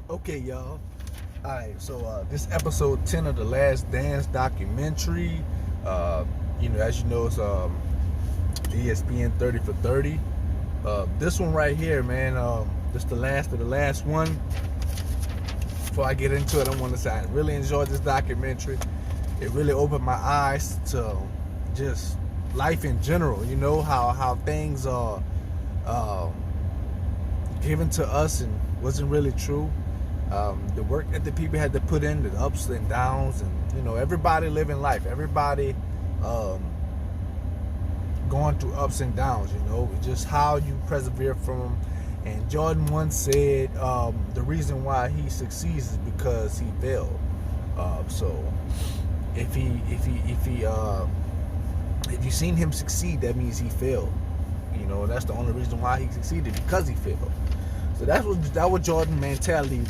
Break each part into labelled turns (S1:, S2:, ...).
S1: Okay, y'all. All right, so this episode 10 of the Last Dance documentary. As you know, it's ESPN 30 for 30. This one right here, man. This the last of the last one. Before I get into it, I want to say I really enjoyed this documentary. It really opened my eyes to just life in general. You know how things are given to us and wasn't really true. The work that the people had to put in, the ups and downs, and everybody living life, everybody going through ups and downs. Just how you persevere from them. And Jordan once said the reason why he succeeds is because he failed. So if you seen him succeed, that means he failed. That's the only reason why he succeeded, because he failed. So that what Jordan mentality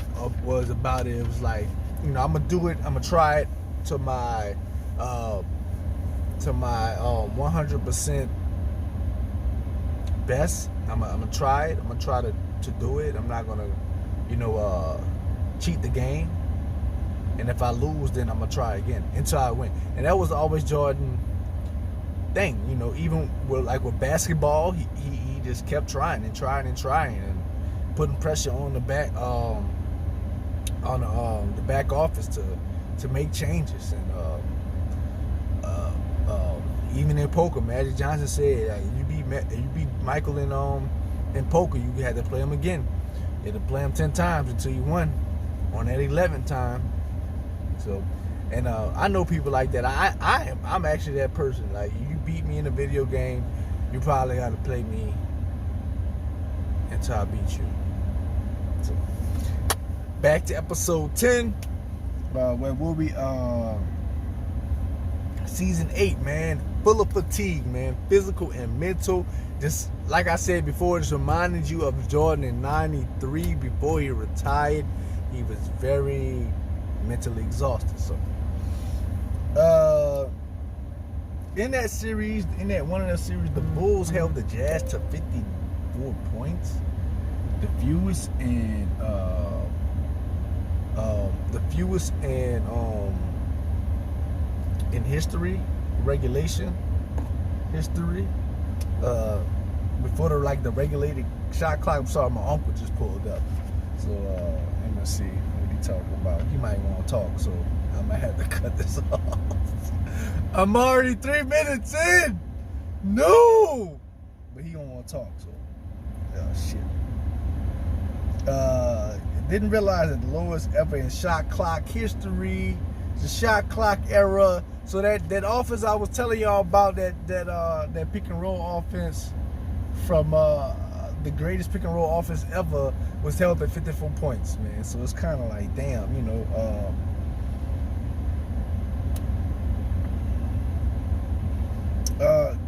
S1: was about. It was like, I'm gonna do it. I'm gonna try it to my 100% best. I'm gonna try it. I'm gonna try to do it. I'm not gonna, cheat the game. And if I lose, then I'm gonna try again until I win. And that was always Jordan thing. Even with basketball, he just kept trying and putting pressure on the back the back office to make changes. And even in poker, Magic Johnson said, you beat Michael in poker, you had to play him again. You had to play him 10 times until you won on that 11th time. So, and I know people like that. I'm actually that person. Like, you beat me in a video game, you probably got to play me until I beat you. So, back to episode 10, where we'll be season 8, man. Full of fatigue, man, physical and mental. Just like I said before, just reminded you of Jordan in '93 before he retired. He was very mentally exhausted. So in that one of the series, the Bulls held the Jazz to 54 points, the fewest in history, regulation history. Before the regulated shot clock. I'm sorry, my uncle just pulled up. So let me see what he talking about. He might want to talk, so I might have to cut this off. I'm already 3 minutes in. No, but he don't want to talk. So shit. Didn't realize that the lowest ever in shot clock history, the shot clock era. So that offense I was telling y'all about, that pick and roll offense from the greatest pick and roll offense ever, was held at 54 points, man. So it's kind of like, damn,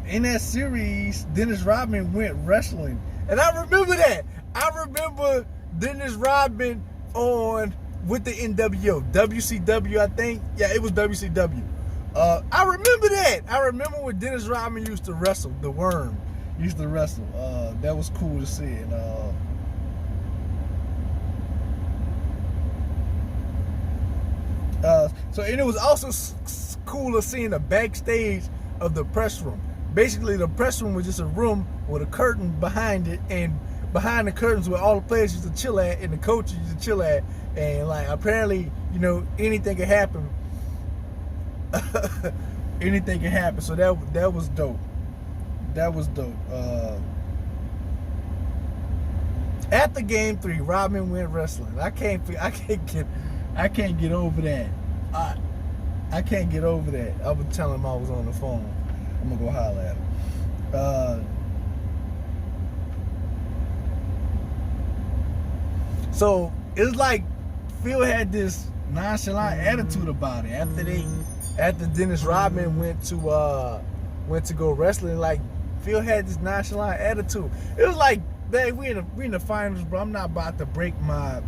S1: in that series, Dennis Rodman went wrestling, and I remember that. I remember Dennis Rodman with the NWO, WCW, I think. Yeah, it was WCW. I remember that. I remember when Dennis Rodman used to wrestle. The Worm used to wrestle. That was cool to see. And and it was also cool to see in the backstage of the press room. Basically, the press room was just a room with a curtain behind it, and behind the curtains where all the players used to chill at and the coaches used to chill at. And apparently, anything could happen. Anything can happen. So that was dope. That was dope. After game 3, Rodman went wrestling. I can't get over that. I can't get over that. I was telling him I was on the phone. I'm gonna go holler at him. So it's like Phil had this nonchalant attitude about it after Dennis Rodman went to go wrestling. Like, Phil had this nonchalant attitude. It was like, man, we in the finals, bro. I'm not about to break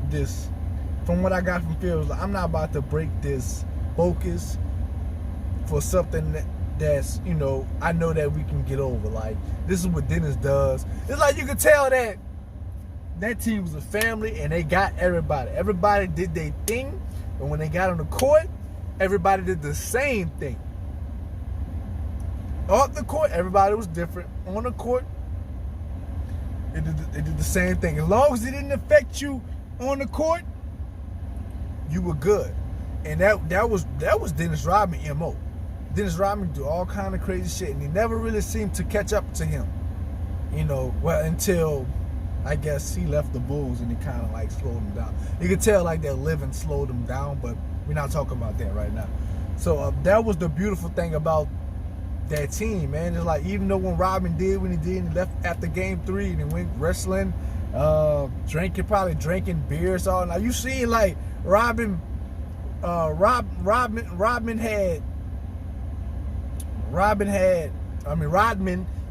S1: this. From what I got from Phil, like, I'm not about to break this focus for something that's I know that we can get over. Like, this is what Dennis does. It's like you can tell that that team was a family, and they got everybody. Everybody did their thing, and when they got on the court, everybody did the same thing. Off the court, everybody was different. On the court, they did the same thing. As long as it didn't affect you on the court, you were good. And that was Dennis Rodman MO. Dennis Rodman do all kind of crazy shit, and he never really seemed to catch up to him. You know, well, until I guess he left the Bulls and it kind of like slowed him down. You could tell like that living slowed him down, but we're not talking about that right now. So that was the beautiful thing about that team, man. It's like, even though when Rodman did when he did, he left after Game 3 and he went wrestling, probably drinking beers all night. You see, like Rodman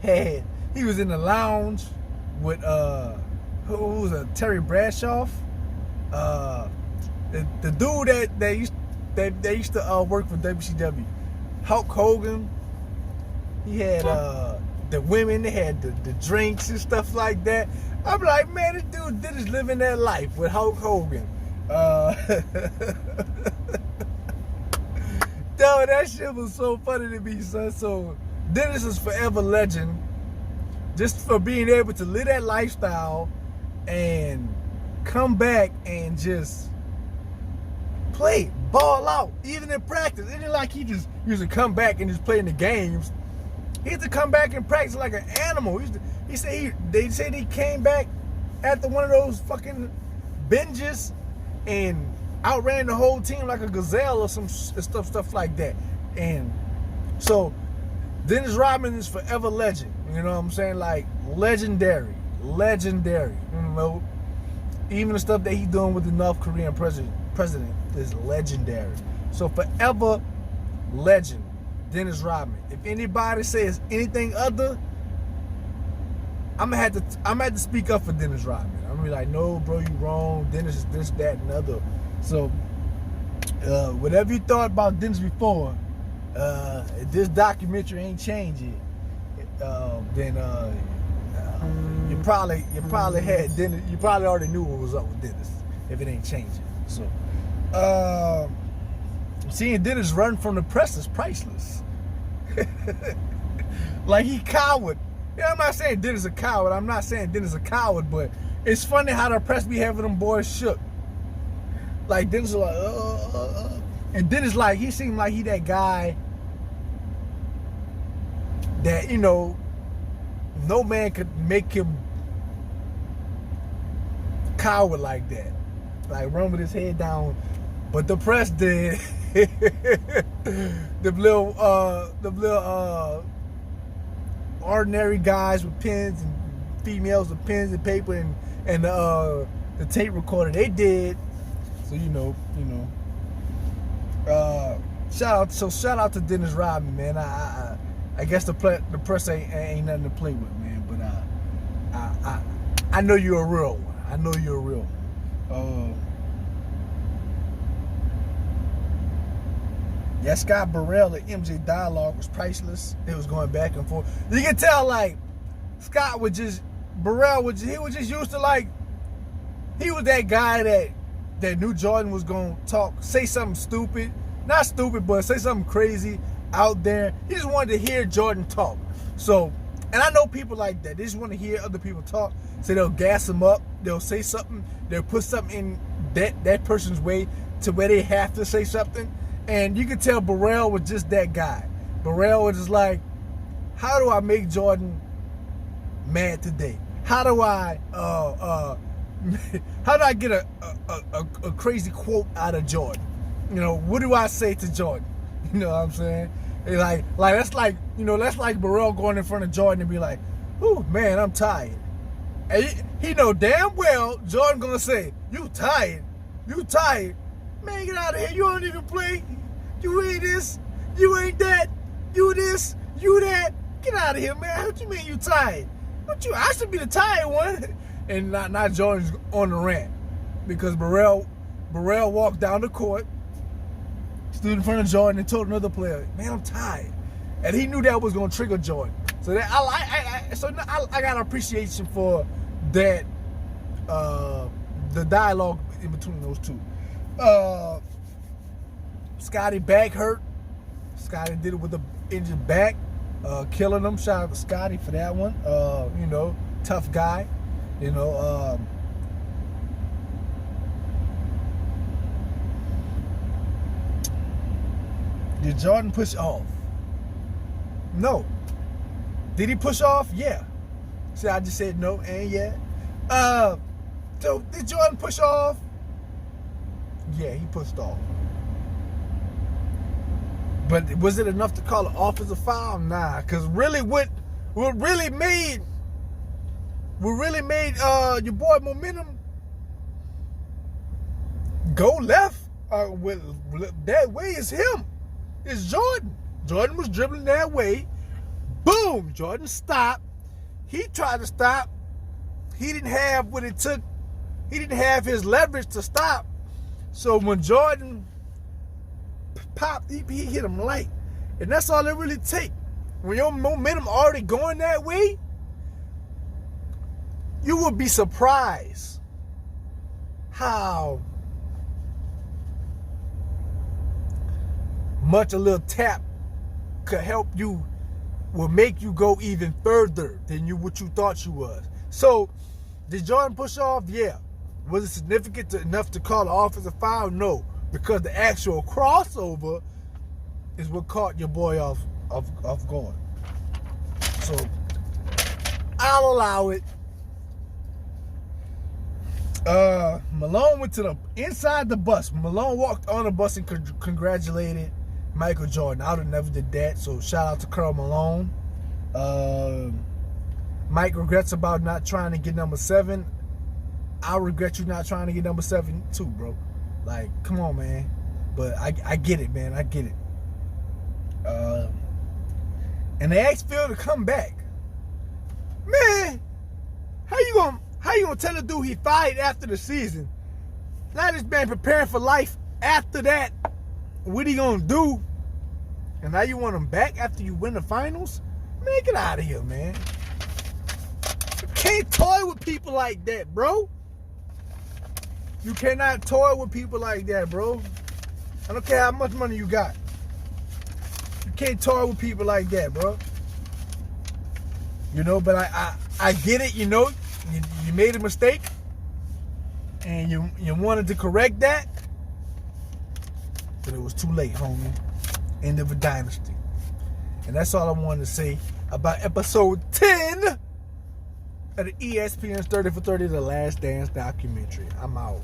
S1: had he was in the lounge with who was a Terry Bradshaw, the dude that used to work for WCW, Hulk Hogan. He had the women, they had the drinks and stuff like that. I'm like, man, this dude is living that life with Hulk Hogan. Yo, that shit was so funny to me, son. So Dennis is forever legend, just for being able to live that lifestyle and come back and just play, ball out, even in practice. It ain't like he just used to come back and just play in the games. He had to come back and practice like an animal. They said he came back after one of those fucking binges and outran the whole team like a gazelle or some stuff like that. And so Dennis Rodman is forever legend. You know what I'm saying? Like legendary. You know, even the stuff that he's doing with the North Korean president is legendary. So forever legend, Dennis Rodman. If anybody says anything other, I'm gonna have to speak up for Dennis Rodman. I'm gonna be like, no, bro, you wrong. Dennis is this, that, and other. So, whatever you thought about Dennis before, if this documentary ain't changed it, then you probably had Dennis. You probably already knew what was up with Dennis if it ain't changing. So, seeing Dennis run from the press is priceless. Like he coward. Yeah, I'm not saying Dennis a coward. I'm not saying Dennis a coward, but it's funny how the press be having them boys shook. Like Dennis is like, and Dennis like, he seemed like he that guy that, you know, no man could make him coward like that. Like run with his head down, but the press did. the little ordinary guys with pens and females with pens and paper and the tape recorder, they did. So you know. Shout out to Dennis Rodman, man. I guess the press ain't nothing to play with, man. But I know you're a real one. I know you're a real one. Yeah, Scott Burrell and MJ dialogue was priceless. It was going back and forth. You can tell, like, Burrell was just used to, like, he was that guy that knew Jordan was going to say something stupid. Not stupid, but say something crazy out there. He just wanted to hear Jordan talk. So, and I know people like that. They just want to hear other people talk. So they'll gas him up. They'll say something. They'll put something in that person's way to where they have to say something. And you could tell Burrell was just that guy. Burrell was just like, how do I make Jordan mad today? How do I get a crazy quote out of Jordan? You know, what do I say to Jordan? You know what I'm saying? Like that's like Burrell going in front of Jordan and be like, "Ooh, man, I'm tired." And he know damn well Jordan gonna say, "You tired? You tired? Man, get out of here! You don't even play. You ain't this. You ain't that. You this. You that. Get out of here, man! What you mean you tired? I should be the tired one." And not Jordan's on the rant because Burrell walked down the court, stood in front of Jordan and told another player, "Man, I'm tired," and he knew that was gonna trigger Jordan. So that I got appreciation for that the dialogue in between those two. Scotty back hurt. Scotty did it with the injured back, killing him. Shout out to Scotty for that one. Tough guy. Did Jordan push off? No. Did he push off? Yeah. See, I just said no and yeah. So did Jordan push off? Yeah, he pushed off. But was it enough to call an offensive foul? Nah, because really what really made your boy Momentum go left that way is him. It's Jordan. Jordan was dribbling that way. Boom! Jordan stopped. He tried to stop. He didn't have what it took. He didn't have his leverage to stop. So when Jordan popped, he hit him light. And that's all it really takes. When your momentum already going that way, you will be surprised how much a little tap could help you, will make you go even further than what you thought you was. So, did Jordan push off? Yeah. Was it significant enough to call an offensive foul? No, because the actual crossover is what caught your boy off guard. So, I'll allow it. Malone went to the inside the bus. Malone walked on the bus and congratulated Michael Jordan. I would have never did that. So shout out to Karl Malone. Mike regrets about not trying to get number 7. I regret you not trying to get number 7 too, bro. Like, come on, man. But I get it, man. I get it. And they asked Phil to come back. Man, how you gonna tell a dude he fired after the season? Now this man preparing for life after that. What he gonna do? And now you want him back after you win the finals? Man, get out of here, man. You can't toy with people like that, bro. You cannot toy with people like that, bro. I don't care how much money you got. You can't toy with people like that, bro. But I get it, you made a mistake and you wanted to correct that, but it was too late, homie. End of a dynasty. And that's all I wanted to say about episode 10 of the ESPN's 30 for 30, The Last Dance documentary. I'm out.